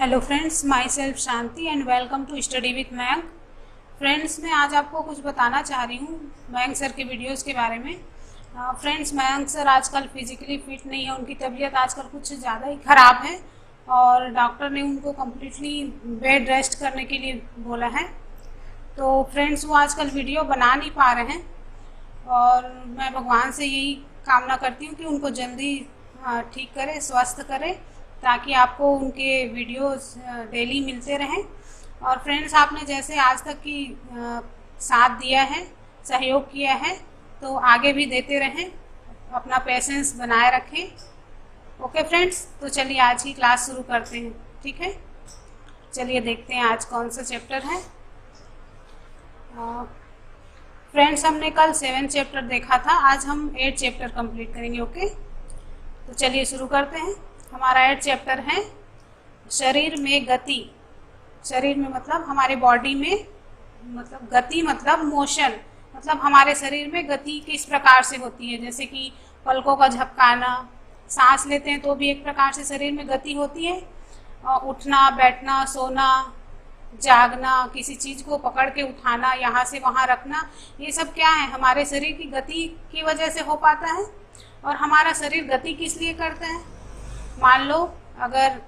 Hello friends, my self Shanti and welcome to study with Mayank. Friends, मैं आज आपको कुछ बताना चाह रही हूँ मयंक सर के वीडियोस के बारे में। फ्रेंड्स, मयंक सर आजकल फिजिकली फिट नहीं है, उनकी तबीयत आजकल कुछ ज़्यादा ही ख़राब है और डॉक्टर ने उनको कम्प्लीटली बेड रेस्ट करने के लिए बोला है। तो फ्रेंड्स, वो आजकल वीडियो बना नहीं पा रहे हैं और मैं भगवान से यही कामना करती हूँ कि उनको जल्दी ठीक करे, स्वस्थ करे, ताकि आपको उनके वीडियोस डेली मिलते रहें। और फ्रेंड्स, आपने जैसे आज तक की साथ दिया है, सहयोग किया है, तो आगे भी देते रहें, अपना पेशेंस बनाए रखें। ओके फ्रेंड्स, तो चलिए आज की क्लास शुरू करते हैं। ठीक है, चलिए देखते हैं आज कौन सा चैप्टर है। फ्रेंड्स, हमने कल 7 चैप्टर देखा था, आज हम 8 चैप्टर कंप्लीट करेंगे। ओके, तो चलिए शुरू करते हैं। हमारा 8 चैप्टर है शरीर में गति। शरीर में मतलब हमारे बॉडी में, मतलब गति मतलब मोशन, मतलब हमारे शरीर में गति किस प्रकार से होती है। जैसे कि पलकों का झपकाना, सांस लेते हैं तो भी एक प्रकार से शरीर में गति होती है। उठना, बैठना, सोना, जागना, किसी चीज़ को पकड़ के उठाना, यहाँ से वहाँ रखना, ये सब क्या है, हमारे शरीर की गति की वजह से हो पाता है। और हमारा शरीर गति किस लिए करता है? मान लो अगर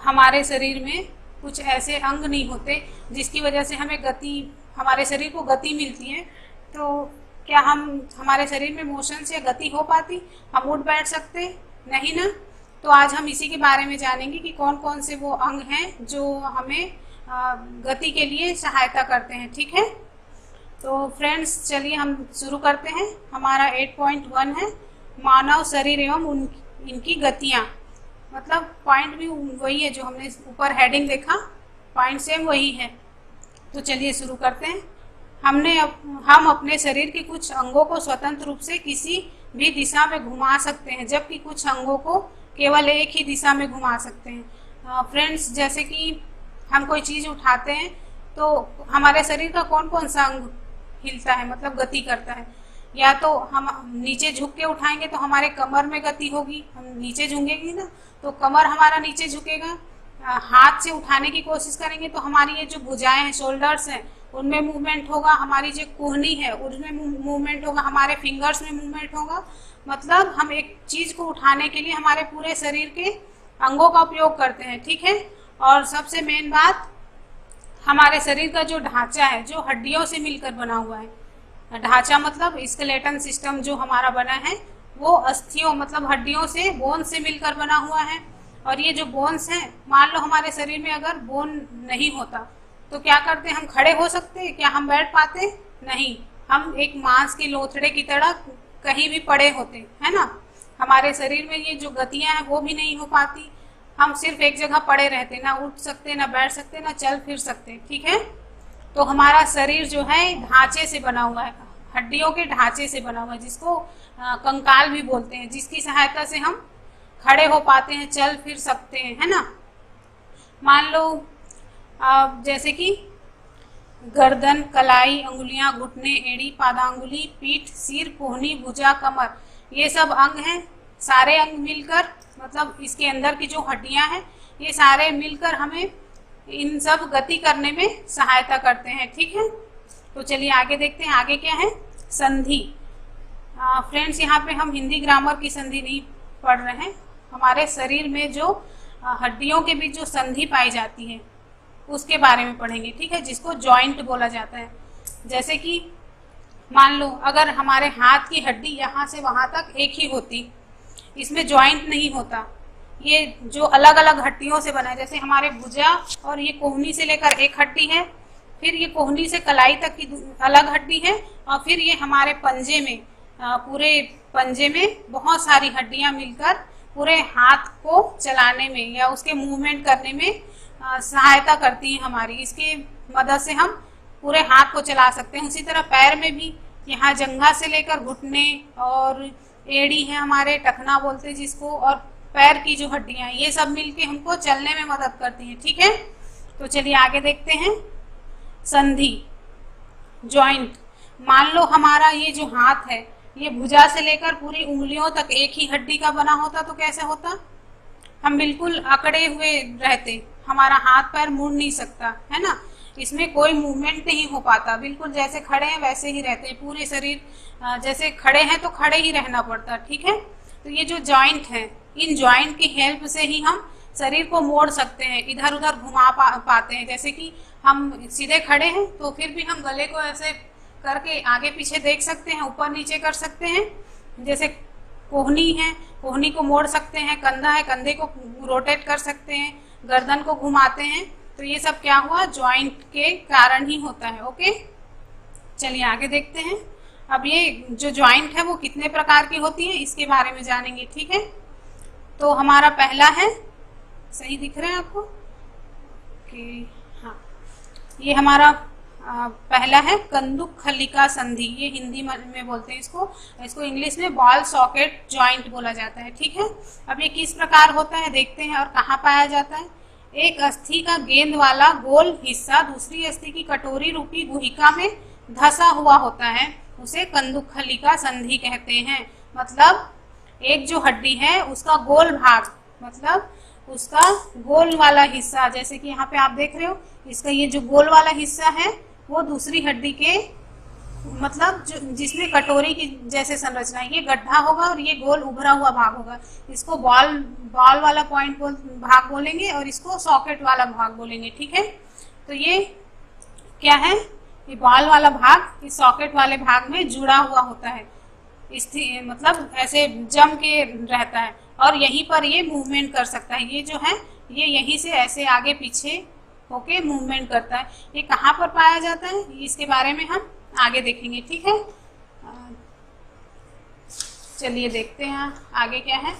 हमारे शरीर में कुछ ऐसे अंग नहीं होते जिसकी वजह से हमें गति, हमारे शरीर को गति मिलती है, तो क्या हमारे शरीर में मोशन से गति हो पाती? हम उठ बैठ सकते? नहीं ना। तो आज हम इसी के बारे में जानेंगे कि कौन कौन से वो अंग हैं जो हमें गति के लिए सहायता करते हैं। ठीक है, तो फ्रेंड्स चलिए हम शुरू करते हैं। हमारा 8.1 है मानव शरीर एवं इनकी गतियाँ। मतलब पॉइंट भी वही है जो हमने ऊपर हेडिंग देखा, पॉइंट सेम वही है। तो चलिए शुरू करते हैं। हम अपने शरीर के कुछ अंगों को स्वतंत्र रूप से किसी भी दिशा में घुमा सकते हैं, जबकि कुछ अंगों को केवल एक ही दिशा में घुमा सकते हैं। फ्रेंड्स, जैसे कि हम कोई चीज़ उठाते हैं तो हमारे शरीर का कौन कौन सा अंग हिलता है, मतलब गति करता है। या तो हम नीचे झुक के उठाएंगे तो हमारे कमर में गति होगी, हम नीचे झुकेंगे ना तो कमर हमारा नीचे झुकेगा। हाथ से उठाने की कोशिश करेंगे तो हमारी ये जो भुजाएं हैं, शोल्डर्स हैं, उनमें मूवमेंट होगा। हमारी जो कोहनी है उसमें मूवमेंट होगा, हमारे फिंगर्स में मूवमेंट होगा। मतलब हम एक चीज़ को उठाने के लिए हमारे पूरे शरीर के अंगों का उपयोग करते हैं। ठीक है, और सबसे मेन बात, हमारे शरीर का जो ढांचा है, जो हड्डियों से मिलकर बना हुआ है। ढांचा मतलब स्केलेटन सिस्टम जो हमारा बना है वो अस्थियों मतलब हड्डियों से, बोन से मिलकर बना हुआ है। और ये जो बोन्स हैं, मान लो हमारे शरीर में अगर बोन नहीं होता तो क्या करते? हम खड़े हो सकते? क्या हम बैठ पाते? नहीं, हम एक मांस के लोथड़े की तरह कहीं भी पड़े होते, है ना। हमारे शरीर में ये जो गतियां हैं वो भी नहीं हो पाती, हम सिर्फ एक जगह पड़े रहते, ना उठ सकते, ना बैठ सकते, ना चल फिर सकते। ठीक है, तो हमारा शरीर जो है ढांचे से बना हुआ है, हड्डियों के ढांचे से बना हुआ है, जिसको कंकाल भी बोलते हैं, जिसकी सहायता से हम खड़े हो पाते हैं, चल फिर सकते हैं, है ना। मान लो जैसे कि गर्दन, कलाई, अंगुलियां, घुटने, एड़ी, पादांगुली, पीठ, सिर, कोहनी, भुजा, कमर, ये सब अंग हैं। सारे अंग मिलकर, मतलब इसके अंदर की जो हड्डियां हैं, ये सारे मिलकर हमें इन सब गति करने में सहायता करते हैं। ठीक है, तो चलिए आगे देखते हैं। आगे क्या है? संधि। फ्रेंड्स, यहाँ पे हम हिंदी ग्रामर की संधि नहीं पढ़ रहे हैं, हमारे शरीर में जो हड्डियों के बीच जो संधि पाई जाती है उसके बारे में पढ़ेंगे। ठीक है, जिसको जॉइंट बोला जाता है। जैसे कि मान लो अगर हमारे हाथ की हड्डी यहाँ से वहाँ तक एक ही होती, इसमें जॉइंट नहीं होता, ये जो अलग अलग हड्डियों से बना है, जैसे हमारे भुजा और ये कोहनी से लेकर एक हड्डी है, फिर ये कोहनी से कलाई तक की अलग हड्डी है, और फिर ये हमारे पंजे में, पूरे पंजे में बहुत सारी हड्डियां मिलकर पूरे हाथ को चलाने में या उसके मूवमेंट करने में सहायता करती हैं हमारी। इसके मदद से हम पूरे हाथ को चला सकते हैं। उसी तरह पैर में भी, यहाँ जंघा से लेकर घुटने और एड़ी है हमारे, टखना बोलते हैं जिसको, और पैर की जो हड्डियां, ये सब मिलके हमको चलने में मदद करती हैं। ठीक है, तो चलिए आगे देखते हैं। संधि, जॉइंट। मान लो हमारा ये जो हाथ है, ये भुजा से लेकर पूरी उंगलियों तक एक ही हड्डी का बना होता तो कैसे होता? हम बिल्कुल अकड़े हुए रहते, हमारा हाथ पैर मुड़ नहीं सकता, है ना, इसमें कोई मूवमेंट नहीं हो पाता, बिल्कुल जैसे खड़े हैं वैसे ही रहते हैं, पूरे शरीर जैसे खड़े हैं तो खड़े ही रहना पड़ता, ठीक है। तो ये जो जॉइंट है, इन जॉइंट की हेल्प से ही हम शरीर को मोड़ सकते हैं, इधर उधर घुमा पाते हैं। जैसे कि हम सीधे खड़े हैं तो फिर भी हम गले को ऐसे करके आगे पीछे देख सकते हैं, ऊपर नीचे कर सकते हैं। जैसे कोहनी है, कोहनी को मोड़ सकते हैं, कंधा है, कंधे को रोटेट कर सकते हैं, गर्दन को घुमाते हैं। तो ये सब क्या हुआ, जॉइंट के कारण ही होता है। ओके, चलिए आगे देखते हैं। अब ये जो जॉइंट है वो कितने प्रकार की होती है इसके बारे में जानेंगे, ठीक है। तो हमारा पहला है, सही दिख रहे हैं आपको कि हाँ, ये हमारा पहला है कंदुक खलिका संधि, ये हिंदी में बोलते हैं इसको इंग्लिश में बॉल सॉकेट जॉइंट बोला जाता है, ठीक है। अब ये किस प्रकार होता है देखते हैं और कहाँ पाया जाता है। एक अस्थि का गेंद वाला गोल हिस्सा दूसरी अस्थि की कटोरी रूपी गुहिका में धंसा हुआ होता है, उसे कंदुक खलिका संधि कहते हैं। मतलब एक जो हड्डी है उसका गोल भाग, मतलब उसका गोल वाला हिस्सा, जैसे कि यहाँ पे आप देख रहे हो, इसका ये जो गोल वाला हिस्सा है वो दूसरी हड्डी के, मतलब जो जिसमें कटोरी की जैसे संरचना है, ये गड्ढा होगा और ये गोल उभरा हुआ भाग होगा, इसको बॉल वाला भाग बोलेंगे और इसको सॉकेट वाला भाग बोलेंगे, ठीक है। तो ये क्या है, ये बॉल वाला भाग इस सॉकेट वाले भाग में जुड़ा हुआ होता है, मतलब ऐसे जम के रहता है और यहीं पर ये मूवमेंट कर सकता है। ये जो है ये यहीं से ऐसे आगे पीछे होके मूवमेंट करता है। ये कहाँ पर पाया जाता है इसके बारे में हम आगे देखेंगे, ठीक है। चलिए देखते हैं आगे क्या है।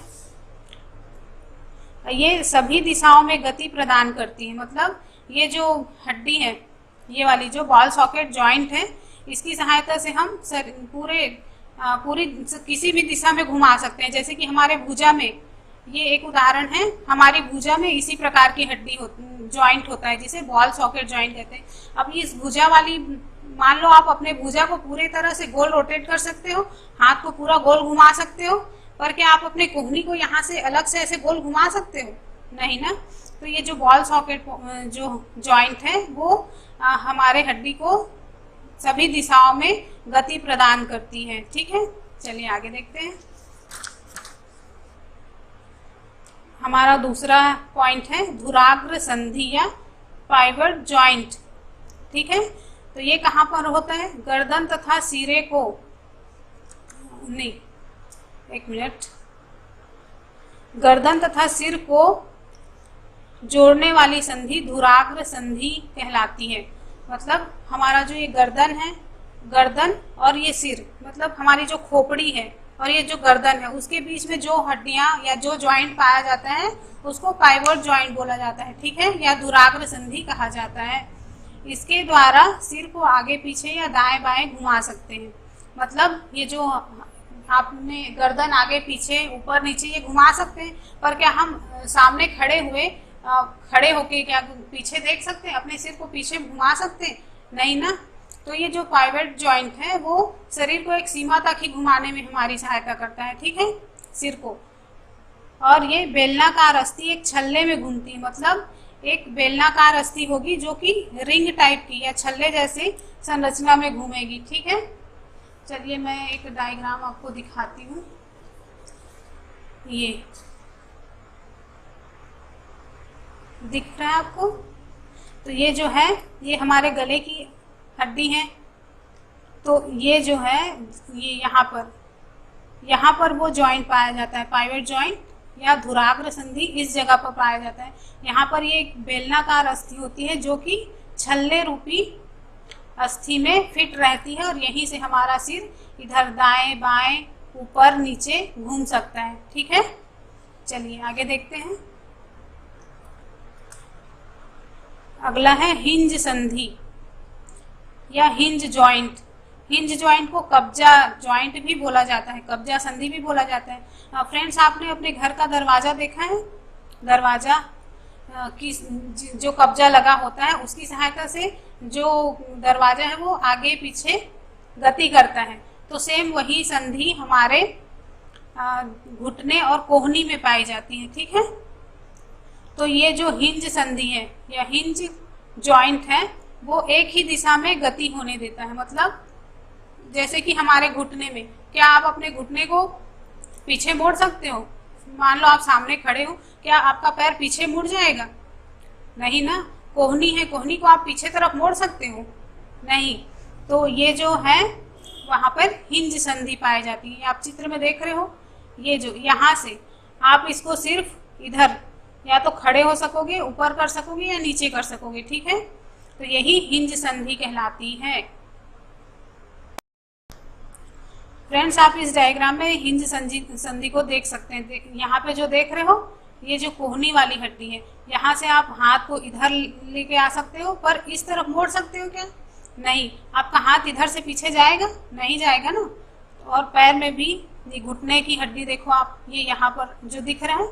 ये सभी दिशाओं में गति प्रदान करती है, मतलब ये जो हड्डी है, ये वाली जो बॉल सॉकेट जॉइंट है, इसकी सहायता से हम पूरी किसी भी दिशा में घुमा सकते हैं। जैसे कि हमारे भुजा में, ये एक उदाहरण है, हमारी भुजा में इसी प्रकार की हड्डी जॉइंट होता है जिसे बॉल सॉकेट जॉइंट कहते हैं। अब इस भुजा वाली, मान लो आप अपने भुजा को पूरी तरह से गोल रोटेट कर सकते हो, हाथ को पूरा गोल घुमा सकते हो, पर क्या आप अपने कोहनी को यहाँ से अलग से ऐसे गोल घुमा सकते हो? नहीं ना। तो ये जो बॉल सॉकेट जो जॉइंट है वो हमारे हड्डी को सभी दिशाओं में गति प्रदान करती है, ठीक है। चलिए आगे देखते हैं। हमारा दूसरा पॉइंट है धुराग्र संधि या पाइवट जॉइंट, ठीक है। तो ये कहाँ पर होता है, गर्दन तथा सिरे को, नहीं एक मिनट, गर्दन तथा सिर को जोड़ने वाली संधि धुराग्र संधि कहलाती है। मतलब हमारा जो ये गर्दन है, गर्दन और ये सिर, मतलब हमारी जो खोपड़ी है और ये जो गर्दन है, उसके बीच में जो हड्डियां या जो जॉइंट पाया जाता है उसको पाइवट जॉइंट बोला जाता है, ठीक है, या धुराग्र संधि कहा जाता है। इसके द्वारा सिर को आगे पीछे या दाएं बाएं घुमा सकते हैं। मतलब ये जो आपने गर्दन आगे पीछे ऊपर नीचे ये घुमा सकते हैं, पर क्या हम सामने खड़े होके क्या पीछे देख सकते हैं, अपने सिर को पीछे घुमा सकते हैं? नहीं ना। तो ये जो पाइवट जॉइंट है वो शरीर को एक सीमा तक ही घुमाने में हमारी सहायता करता है, ठीक है, सिर को। और ये बेलनाकार अस्थि एक छल्ले में घूमती है, मतलब एक बेलनाकार अस्थि होगी जो कि रिंग टाइप की या छल्ले जैसी संरचना में घूमेगी, ठीक है। चलिए मैं एक डायग्राम आपको दिखाती हूँ। ये दिख रहा है आपको? तो ये जो है ये हमारे गले की हड्डी है। तो ये जो है ये यहाँ पर वो जॉइंट पाया जाता है, पाइवट जॉइंट या धुराग्र संधि इस जगह पर पाया जाता है। यहाँ पर ये एक बेलनाकार अस्थि होती है जो कि छल्ले रूपी अस्थि में फिट रहती है और यहीं से हमारा सिर इधर दाएं बाएं ऊपर नीचे घूम सकता है, ठीक है। चलिए आगे देखते हैं। अगला है हिंज संधि या हिंज जॉइंट। हिंज जॉइंट को कब्जा जॉइंट भी बोला जाता है, कब्जा संधि भी बोला जाता है। फ्रेंड्स, आपने अपने घर का दरवाजा देखा है? दरवाजा की जो कब्जा लगा होता है उसकी सहायता से जो दरवाजा है वो आगे पीछे गति करता है। तो सेम वही संधि हमारे घुटने और कोहनी में पाई जाती है, ठीक है। तो ये जो हिंज संधि है या हिंज जॉइंट है वो एक ही दिशा में गति होने देता है। मतलब जैसे कि हमारे घुटने में, क्या आप अपने घुटने को पीछे मोड़ सकते हो? मान लो आप सामने खड़े हो, क्या आपका पैर पीछे मुड़ जाएगा? नहीं ना। कोहनी है, कोहनी को आप पीछे तरफ मोड़ सकते हो? नहीं। तो ये जो है वहां पर हिंज संधि पाई जाती है। आप चित्र में देख रहे हो, ये जो यहाँ से आप इसको सिर्फ इधर या तो खड़े हो सकोगे, ऊपर कर सकोगे या नीचे कर सकोगे, ठीक है। तो यही हिंज संधि कहलाती है। फ्रेंड्स, आप इस डायग्राम में हिंज संधि को देख सकते हैं। यहाँ पे जो देख रहे हो, ये जो कोहनी वाली हड्डी है, यहाँ से आप हाथ को इधर लेके आ सकते हो, पर इस तरफ मोड़ सकते हो क्या? नहीं। आपका हाथ इधर से पीछे जाएगा? नहीं जाएगा ना। और पैर में भी ये घुटने की हड्डी देखो आप, ये यहाँ पर जो दिख रहा है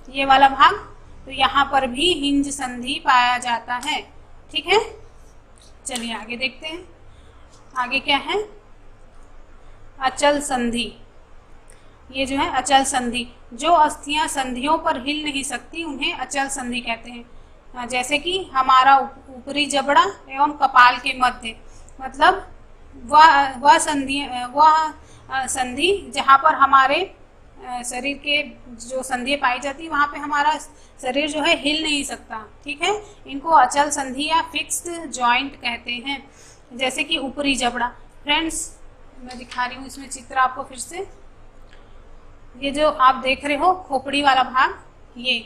ये वाला भाग, तो यहाँ पर भी हिंज संधि पाया जाता है, ठीक है। चलिए आगे देखते हैं। आगे क्या है? अचल संधि। ये जो है अचल संधि, जो अस्थियां संधियों पर हिल नहीं सकती उन्हें अचल संधि कहते हैं। जैसे कि हमारा ऊपरी जबड़ा एवं कपाल के मध्य, मतलब वह संधि जहाँ पर हमारे शरीर के जो संधि पाई जाती है वहाँ पे हमारा शरीर जो है हिल नहीं सकता, ठीक है। इनको अचल संधि या फिक्स्ड जॉइंट कहते हैं। जैसे कि ऊपरी जबड़ा। फ्रेंड्स, मैं दिखा रही हूँ इसमें चित्र आपको फिर से। ये जो आप देख रहे हो खोपड़ी वाला भाग, ये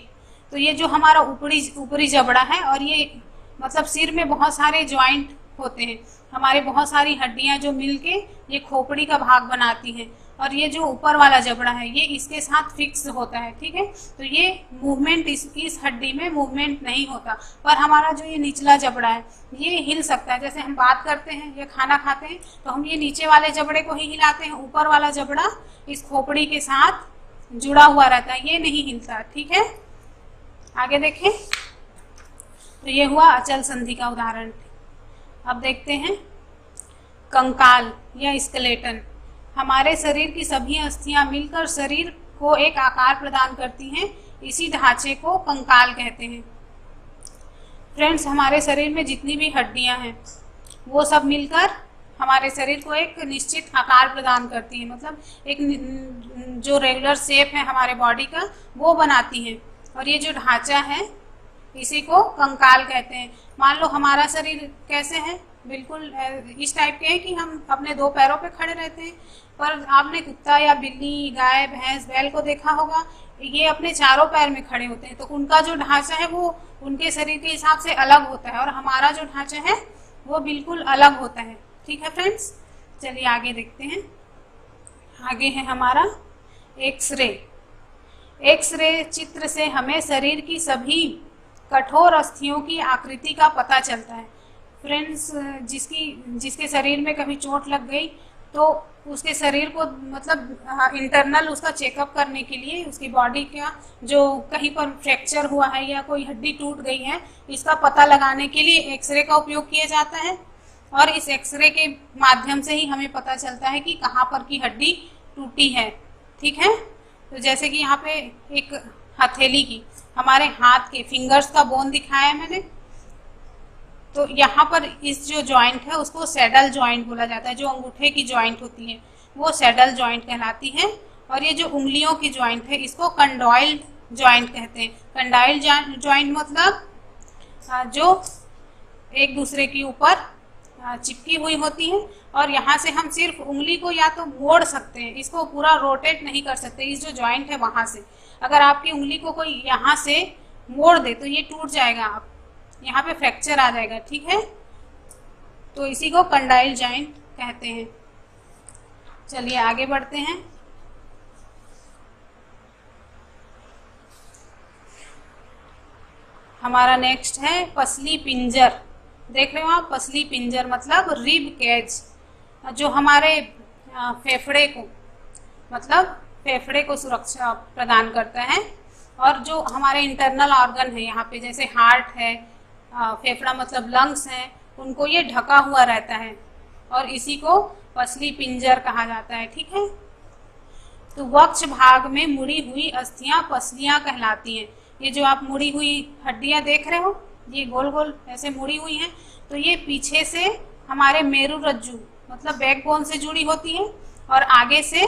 तो ये जो हमारा ऊपरी जबड़ा है, और ये मतलब सिर में बहुत सारे जॉइंट होते हैं, हमारे बहुत सारी हड्डियां जो मिलके ये खोपड़ी का भाग बनाती हैं। और ये जो ऊपर वाला जबड़ा है ये इसके साथ फिक्स होता है, ठीक है। तो ये मूवमेंट इस हड्डी में मूवमेंट नहीं होता, पर हमारा जो ये निचला जबड़ा है ये हिल सकता है। जैसे हम बात करते हैं या खाना खाते हैं तो हम ये नीचे वाले जबड़े को ही हिलाते हैं, ऊपर वाला जबड़ा इस खोपड़ी के साथ जुड़ा हुआ रहता है, ये नहीं हिलता, ठीक है। आगे देखें, तो ये हुआ अचल संधि का उदाहरण। अब देखते हैं कंकाल या स्केलेटन। हमारे शरीर की सभी अस्थियां मिलकर शरीर को एक आकार प्रदान करती हैं, इसी ढांचे को कंकाल कहते हैं। फ्रेंड्स, हमारे शरीर में जितनी भी हड्डियां हैं वो सब मिलकर हमारे शरीर को एक निश्चित आकार प्रदान करती है, मतलब एक जो रेगुलर शेप है हमारे बॉडी का वो बनाती हैं। और ये जो ढांचा है इसी को कंकाल कहते हैं। मान लो हमारा शरीर कैसे है, बिल्कुल इस टाइप के है कि हम अपने दो पैरों पे खड़े रहते हैं, पर आपने कुत्ता या बिल्ली, गाय, भैंस, बैल को देखा होगा, ये अपने चारों पैर में खड़े होते हैं। तो उनका जो ढांचा है वो उनके शरीर के हिसाब से अलग होता है, और हमारा जो ढांचा है वो बिल्कुल अलग होता है, ठीक है फ्रेंड्स। चलिए आगे देखते हैं। आगे है हमारा एक्सरे। एक्सरे चित्र से हमें शरीर की सभी कठोर अस्थियों की आकृति का पता चलता है। फ्रेंड्स, जिसके शरीर में कभी चोट लग गई तो उसके शरीर को मतलब इंटरनल उसका चेकअप करने के लिए, उसकी बॉडी का जो कहीं पर फ्रैक्चर हुआ है या कोई हड्डी टूट गई है, इसका पता लगाने के लिए एक्सरे का उपयोग किया जाता है। और इस एक्सरे के माध्यम से ही हमें पता चलता है कि कहाँ पर की हड्डी टूटी है, ठीक है। तो जैसे कि यहाँ पे एक हथेली की, हमारे हाथ के फिंगर्स का बोन दिखाया है मैंने, तो यहाँ पर इस जो जॉइंट है उसको सैडल जॉइंट बोला जाता है। जो अंगूठे की जॉइंट होती है वो सैडल जॉइंट कहलाती है। और ये जो उंगलियों की जॉइंट है इसको कंडॉइल्ड जॉइंट कहते हैं। कंडॉइल्ड जॉइंट मतलब जो एक दूसरे के ऊपर चिपकी हुई होती है, और यहाँ से हम सिर्फ उंगली को या तो मोड़ सकते हैं, इसको पूरा रोटेट नहीं कर सकते। इस जो जॉइंट है वहाँ से अगर आपकी उंगली को कोई यहाँ से मोड़ दे तो ये टूट जाएगा, आप यहाँ पे फ्रैक्चर आ जाएगा, ठीक है। तो इसी को कंडाइल जॉइंट कहते हैं। चलिए आगे बढ़ते हैं। हमारा नेक्स्ट है पसली पिंजर। देख रहे हो आप, पसली पिंजर मतलब रिब केज, जो हमारे फेफड़े को मतलब फेफड़े को सुरक्षा प्रदान करता है। और जो हमारे इंटरनल ऑर्गन है यहाँ पे, जैसे हार्ट है, फेफड़ा मतलब लंग्स हैं, उनको ये ढका हुआ रहता है, और इसी को पसली पिंजर कहा जाता है, ठीक है। तो वक्ष भाग में मुड़ी हुई अस्थियां पसलियां कहलाती हैं। ये जो आप मुड़ी हुई हड्डियां देख रहे हो, ये गोल गोल ऐसे मुड़ी हुई हैं, तो ये पीछे से हमारे मेरु रज्जु मतलब बैकबोन से जुड़ी होती है, और आगे से,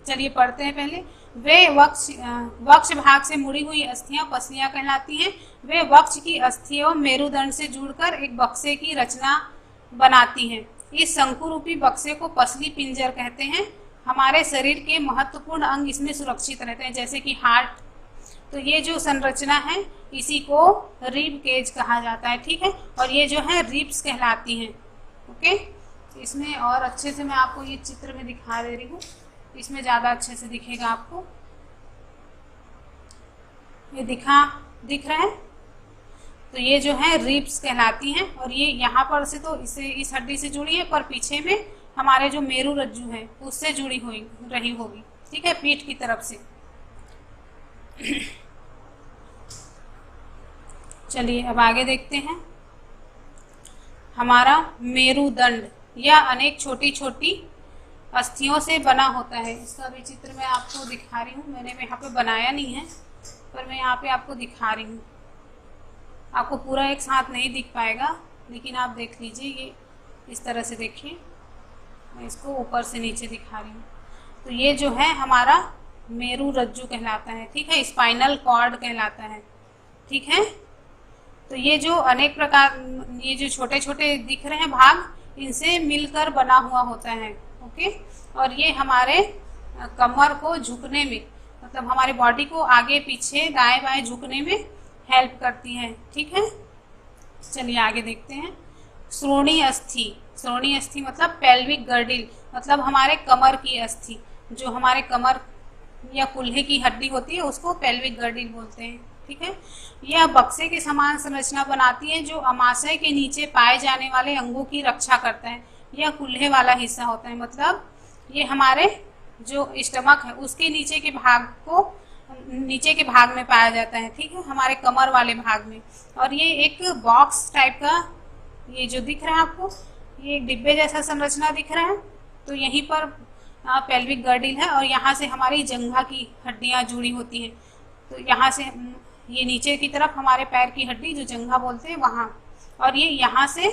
चलिए पढ़ते हैं पहले, वे वक्ष भाग से मुड़ी हुई अस्थियां पसलियां कहलाती हैं। वे वक्ष की अस्थि एवं मेरुदंड से जुड़कर एक बक्से की रचना बनाती हैं। इस शंकु रूपी बक्से को पसली पिंजर कहते हैं। हमारे शरीर के महत्वपूर्ण अंग इसमें सुरक्षित रहते हैं, जैसे कि हार्ट। तो ये जो संरचना है इसी को रिब केज कहा जाता है, ठीक है। और ये जो है रिब्स कहलाती हैं। ओके, इसमें और अच्छे से मैं आपको ये चित्र में दिखा दे रही हूँ, इसमें ज़्यादा अच्छे से दिखेगा आपको। ये दिख रहा है, तो ये जो है रिब्स कहलाती हैं, और ये यहाँ पर से तो इस हड्डी से जुड़ी है, पर पीछे में हमारे जो मेरु रज्जु है उससे जुड़ी रही होगी, ठीक है, पीठ की तरफ से। चलिए अब आगे देखते हैं। हमारा मेरुदंड यह अनेक छोटी छोटी अस्थियों से बना होता है। इसका भी चित्र मैं आपको दिखा रही हूँ, मैंने यहाँ पे बनाया नहीं है, पर मैं यहाँ पे आपको दिखा रही हूँ। आपको पूरा एक साथ नहीं दिख पाएगा, लेकिन आप देख लीजिए, ये इस तरह से देखिए, मैं इसको ऊपर से नीचे दिखा रही हूँ। तो ये जो है हमारा मेरु रज्जु कहलाता है, ठीक है, स्पाइनल कॉर्ड कहलाता है, ठीक है। तो ये जो अनेक प्रकार, ये जो छोटे छोटे दिख रहे हैं भाग, इनसे मिलकर बना हुआ होता है। ओके, और ये हमारे कमर को झुकने में, मतलब हमारे बॉडी को आगे पीछे दाएं बाएं झुकने में हेल्प करती है, ठीक है। चलिए आगे देखते हैं। श्रोणी अस्थि, श्रोणी अस्थि मतलब पेल्विक गर्डिल, मतलब हमारे कमर की अस्थि, जो हमारे कमर या कुल्हे की हड्डी होती है उसको पेल्विक गर्डिल बोलते हैं, ठीक है। यह बक्से के समान संरचना बनाती है जो अमाशय के नीचे पाए जाने वाले अंगों की रक्षा करता है। यह कुल्हे वाला हिस्सा होता है, मतलब ये हमारे जो स्टमक है उसके नीचे के भाग में पाया जाता है, ठीक है, हमारे कमर वाले भाग में। और ये एक बॉक्स टाइप का, ये जो दिख रहा है आपको, ये एक डिब्बे जैसा संरचना दिख रहा है, तो यहीं पर पेल्विक गर्डिल है, और यहाँ से हमारी जंघा की हड्डियाँ जुड़ी होती हैं। तो यहाँ से ये नीचे की तरफ हमारे पैर की हड्डी जो जंघा बोलते हैं वहाँ, और ये यहाँ से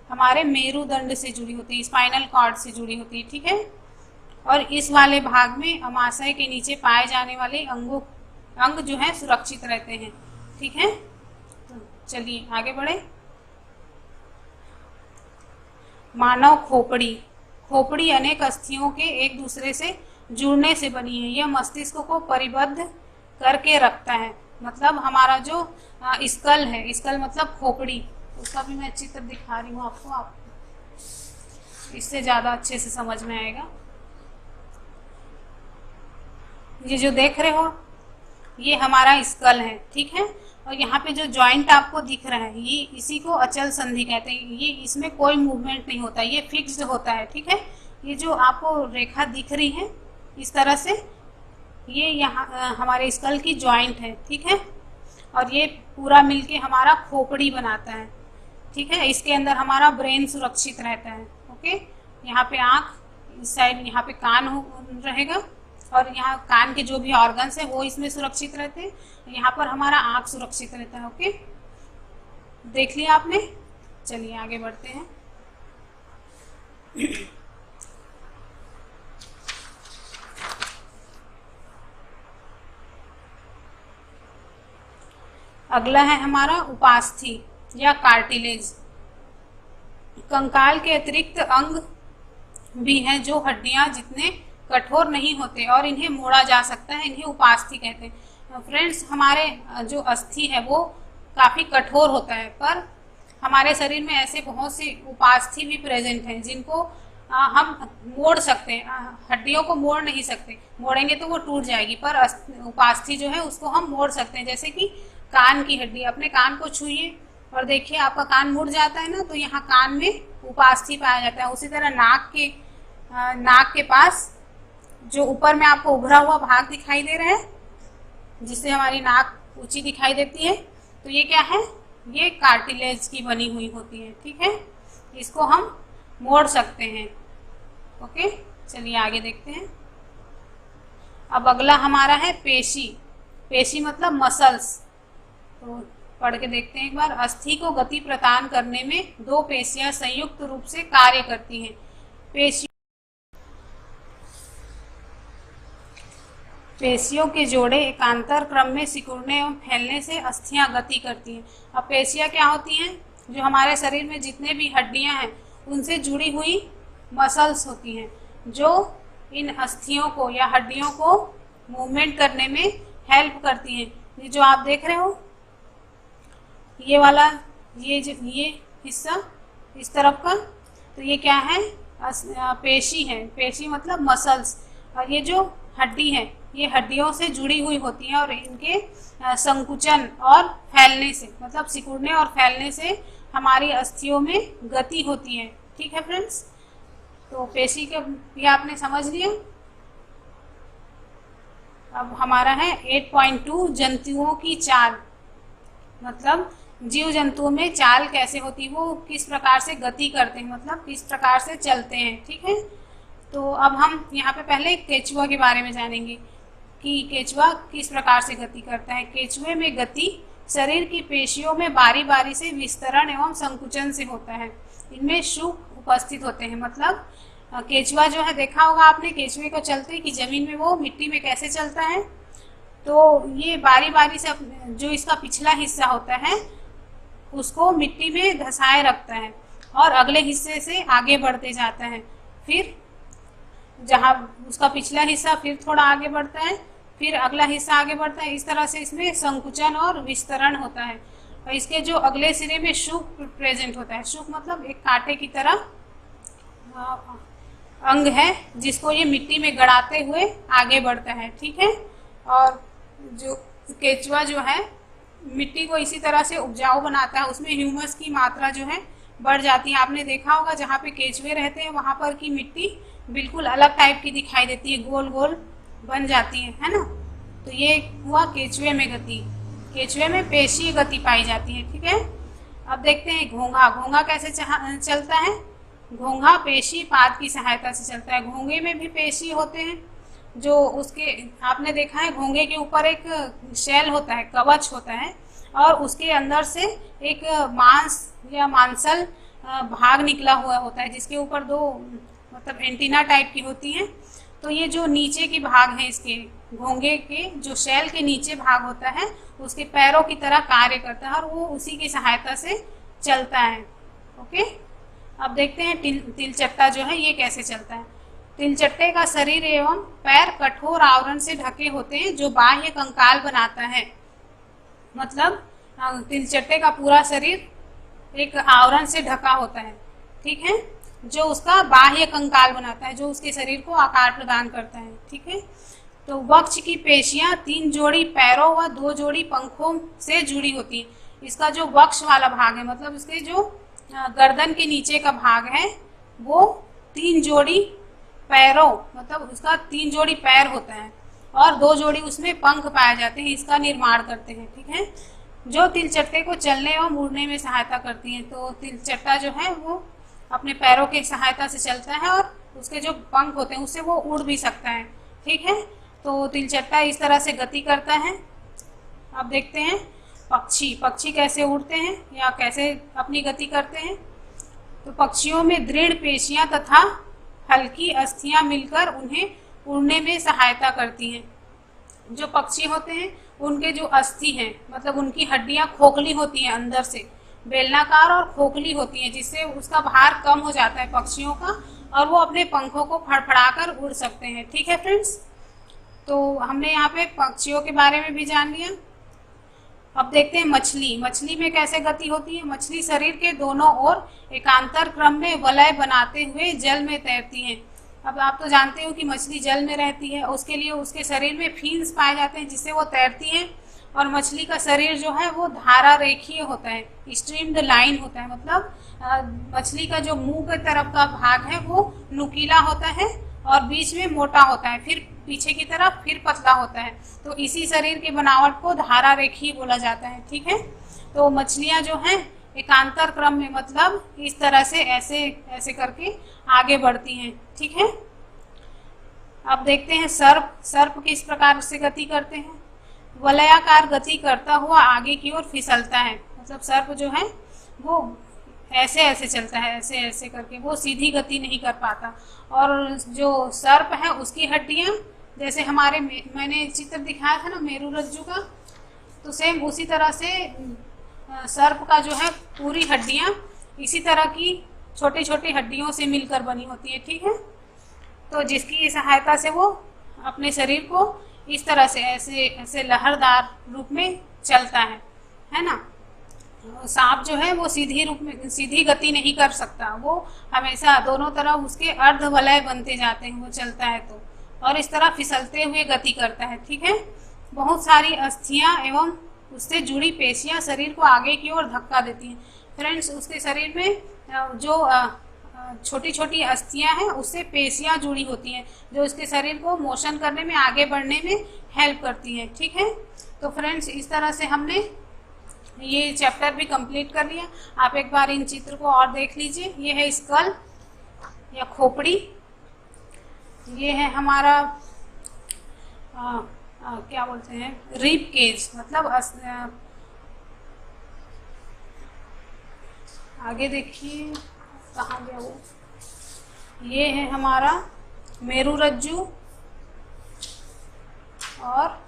हमारे मेरुदंड से जुड़ी होती है, स्पाइनल कॉर्ड से जुड़ी होती है, ठीक है। और इस वाले भाग में अमाशय के नीचे पाए जाने वाले अंग जो है सुरक्षित रहते हैं, ठीक है। तो चलिए आगे बढ़े। मानव खोपड़ी, खोपड़ी अनेक अस्थियों के एक दूसरे से जुड़ने से बनी है। यह मस्तिष्क को परिबद्ध करके रखता है, मतलब हमारा जो स्कल है, स्कल मतलब खोपड़ी, उसका भी मैं चित्र दिखा रही हूँ आपको, आप इससे ज़्यादा अच्छे से समझ में आएगा। ये जो देख रहे हो ये हमारा स्कल है, ठीक है। और यहाँ पे जो जॉइंट आपको दिख रहा है, ये इसी को अचल संधि कहते हैं। ये इसमें कोई मूवमेंट नहीं होता, ये फिक्स्ड होता है, ठीक है। ये जो आपको रेखा दिख रही है इस तरह से, ये यहाँ हमारे स्कल की जॉइंट है, ठीक है। और ये पूरा मिलके हमारा खोपड़ी बनाता है, ठीक है। इसके अंदर हमारा ब्रेन सुरक्षित रहता है। ओके, यहाँ पे आँख, इस साइड यहाँ पे कान रहेगा, और यहाँ कान के जो भी ऑर्गन्स है वो इसमें सुरक्षित रहते हैं। यहाँ पर हमारा आँख सुरक्षित रहता है। ओके, देख लिया आपने। चलिए आगे बढ़ते हैं। अगला है हमारा उपास्थि या कार्टिलेज। कंकाल के अतिरिक्त अंग भी हैं जो हड्डियां जितने कठोर नहीं होते और इन्हें मोड़ा जा सकता है, इन्हें उपास्थि कहते हैं। फ्रेंड्स, हमारे जो अस्थि है वो काफ़ी कठोर होता है, पर हमारे शरीर में ऐसे बहुत सी उपास्थि भी प्रेजेंट हैं जिनको हम मोड़ सकते हैं। हड्डियों को मोड़ नहीं सकते, मोड़ेंगे तो वो टूट जाएगी, पर उपास्थि जो है उसको हम मोड़ सकते हैं। जैसे कि कान की हड्डी, अपने कान को छूइए और देखिए आपका कान मुड़ जाता है ना, तो यहाँ कान में उपास्थि पाया जाता है। उसी तरह नाक के पास जो ऊपर में आपको उभरा हुआ भाग दिखाई दे रहा है, जिससे हमारी नाक ऊंची दिखाई देती है, तो ये क्या है, ये कार्टिलेज की बनी हुई होती है, ठीक है। इसको हम मोड़ सकते हैं। ओके, चलिए आगे देखते हैं। अब अगला हमारा है पेशी। पेशी मतलब मसल्स। तो पढ़ के देखते हैं एक बार। अस्थि को गति प्रदान करने में दो पेशियां संयुक्त रूप से कार्य करती हैं। पेशियों के जोड़े एकांतर क्रम में सिकुड़ने एवं फैलने से अस्थियां गति करती हैं। अब पेशियां क्या होती हैं? जो हमारे शरीर में जितने भी हड्डियां हैं उनसे जुड़ी हुई मसल्स होती हैं, जो इन अस्थियों को या हड्डियों को मूवमेंट करने में हेल्प करती हैं। ये जो आप देख रहे हो, ये वाला, ये हिस्सा इस तरफ का, तो ये क्या है? पेशी है। पेशी मतलब मसल्स। और ये जो हड्डी है ये हड्डियों से जुड़ी हुई होती हैं और इनके संकुचन और फैलने से, मतलब सिकुड़ने और फैलने से हमारी अस्थियों में गति होती है। ठीक है फ्रेंड्स, तो पेशी के ये आपने समझ लिया। अब हमारा है 8.2 जंतुओं की चाल, मतलब जीव जंतुओं में चाल कैसे होती है, वो किस प्रकार से गति करते हैं, मतलब किस प्रकार से चलते हैं। ठीक है, तो अब हम यहाँ पे पहले केचुआ के बारे में जानेंगे कि केचुआ किस प्रकार से गति करता है। केचुए में गति शरीर की पेशियों में बारी बारी से विस्तरण एवं संकुचन से होता है। इनमें शुक उपस्थित होते हैं, मतलब केचुआ जो है, देखा होगा आपने केचुए को चलते कि जमीन में वो मिट्टी में कैसे चलता है। तो ये बारी बारी से जो इसका पिछला हिस्सा होता है उसको मिट्टी में धंसाए रखता है और अगले हिस्से से आगे बढ़ते जाता है। फिर जहाँ उसका पिछला हिस्सा फिर थोड़ा आगे बढ़ता है, फिर अगला हिस्सा आगे बढ़ता है। इस तरह से इसमें संकुचन और विस्तरण होता है। और इसके जो अगले सिरे में शुक प्रेजेंट होता है। शुक मतलब एक कांटे की तरह अंग है जिसको ये मिट्टी में गड़ाते हुए आगे बढ़ता है। ठीक है, और जो केचुआ जो है मिट्टी को इसी तरह से उपजाऊ बनाता है, उसमें ह्यूमस की मात्रा जो है बढ़ जाती है। आपने देखा होगा जहाँ पे केचुए रहते हैं वहाँ पर की मिट्टी बिल्कुल अलग टाइप की दिखाई देती है, गोल गोल बन जाती है ना। तो ये हुआ केचुए में गति। केचुए में पेशीय गति पाई जाती है। ठीक है, अब देखते हैं घोंघा। घोंघा कैसे चलता है? घोंघा पेशी पाद की सहायता से चलता है। घोंघे में भी पेशी होते हैं, जो उसके आपने देखा है घोंघे के ऊपर एक शेल होता है, कवच होता है, और उसके अंदर से एक मांस या मांसल भाग निकला हुआ होता है जिसके ऊपर दो मतलब एंटीना टाइप की होती हैं। तो ये जो नीचे की भाग है इसके घोंघे के, जो शेल के नीचे भाग होता है, उसके पैरों की तरह कार्य करता है और वो उसी की सहायता से चलता है। ओके, अब देखते हैं तिलचट्टा जो है ये कैसे चलता है। तिलचट्टे का शरीर एवं पैर कठोर आवरण से ढके होते हैं जो बाह्य कंकाल बनाता है। मतलब तिलचट्टे का पूरा शरीर एक आवरण से ढका होता है। ठीक है, जो उसका बाह्य कंकाल बनाता है, जो उसके शरीर को आकार प्रदान करता है। ठीक है, तो वक्ष की पेशियां 3 जोड़ी पैरों व 2 जोड़ी पंखों से जुड़ी होती हैं। इसका जो वक्ष वाला भाग है, मतलब इसके जो गर्दन के नीचे का भाग है, वो 3 जोड़ी पैरों, मतलब उसका 3 जोड़ी पैर होता है और 2 जोड़ी उसमें पंख पाए जाते हैं, इसका निर्माण करते हैं। ठीक है, जो तिलचट्टे को चलने और मुड़ने में सहायता करती है। तो तिलचट्टा जो है वो अपने पैरों की सहायता से चलता है और उसके जो पंख होते हैं उससे वो उड़ भी सकता है। ठीक है, तो तिलचट्टा इस तरह से गति करता है। अब देखते हैं पक्षी। पक्षी कैसे उड़ते हैं या कैसे अपनी गति करते हैं। तो पक्षियों में दृढ़ पेशियां तथा हल्की अस्थियां मिलकर उन्हें उड़ने में सहायता करती हैं। जो पक्षी होते हैं उनके जो अस्थि हैं, मतलब उनकी हड्डियां खोखली होती हैं, अंदर से बेलनाकार और खोखली होती हैं, जिससे उसका भार कम हो जाता है पक्षियों का और वो अपने पंखों को फड़फड़ाकर उड़ सकते हैं। ठीक है फ्रेंड्स, तो हमने यहाँ पे पक्षियों के बारे में भी जान लिया। अब देखते हैं मछली। मछली में कैसे गति होती है। मछली शरीर के दोनों ओर एकांतर क्रम में वलय बनाते हुए जल में तैरती हैं। अब आप तो जानते हो कि मछली जल में रहती है, उसके लिए उसके शरीर में फिन्स पाए जाते हैं जिससे वो तैरती है। और मछली का शरीर जो है वो धारा रेखीय होता है, स्ट्रीम्ड लाइन होता है। मतलब मछली का जो मुंह की तरफ का भाग है वो नुकीला होता है और बीच में मोटा होता है, फिर पीछे की तरफ फिर पतला होता है। तो इसी शरीर की बनावट को धारा रेखीय बोला जाता है। ठीक है, तो मछलियां जो हैं एकांतर क्रम में, मतलब इस तरह से ऐसे ऐसे करके आगे बढ़ती हैं। ठीक है, अब देखते हैं सर्प। सर्प किस प्रकार से गति करते हैं। वलयाकार गति करता हुआ आगे की ओर फिसलता है। मतलब सर्प जो है वो ऐसे ऐसे चलता है, ऐसे ऐसे करके, वो सीधी गति नहीं कर पाता। और जो सर्प है उसकी हड्डियां, जैसे हमारे मैंने चित्र दिखाया था ना मेरुरज्जु का, तो सेम उसी तरह से सर्प का जो है पूरी हड्डियां इसी तरह की छोटी छोटी हड्डियों से मिलकर बनी होती है। ठीक है, तो जिसकी सहायता से वो अपने शरीर को इस तरह से ऐसे ऐसे लहरदार रूप में चलता है ना। सांप जो है वो सीधी रूप में सीधी गति नहीं कर सकता, वो हमेशा दोनों तरफ उसके अर्ध वलय बनते जाते हैं, वो चलता है तो, और इस तरह फिसलते हुए गति करता है। ठीक है, बहुत सारी अस्थियां एवं उससे जुड़ी पेशियां शरीर को आगे की ओर धक्का देती हैं। फ्रेंड्स, उसके शरीर में जो छोटी छोटी अस्थियां हैं उससे पेशियां जुड़ी होती हैं, जो उसके शरीर को मोशन करने में, आगे बढ़ने में हेल्प करती हैं। ठीक है, तो फ्रेंड्स इस तरह से हमने ये चैप्टर भी कंप्लीट कर लिया। आप एक बार इन चित्र को और देख लीजिए। ये है स्कल या खोपड़ी, ये है हमारा क्या बोलते हैं, रिब केज, मतलब आगे देखिए कहाँ गया वो, ये है हमारा मेरुरज्जु और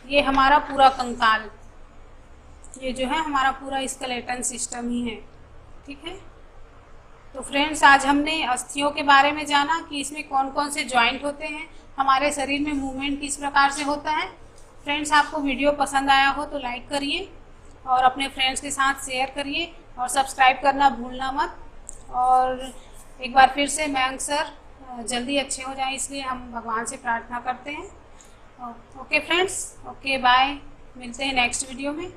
ये हमारा पूरा कंकाल, ये जो है हमारा पूरा स्केलेटन सिस्टम ही है। ठीक है, तो फ्रेंड्स आज हमने अस्थियों के बारे में जाना कि इसमें कौन कौन से जॉइंट होते हैं, हमारे शरीर में मूवमेंट किस प्रकार से होता है। फ्रेंड्स, आपको वीडियो पसंद आया हो तो लाइक करिए और अपने फ्रेंड्स के साथ शेयर करिए और सब्सक्राइब करना भूलना मत। और एक बार फिर से मयंक सर जल्दी अच्छे हो जाएं, इसलिए हम भगवान से प्रार्थना करते हैं। ओके फ्रेंड्स, ओके बाय, मिलते हैं नेक्स्ट वीडियो में।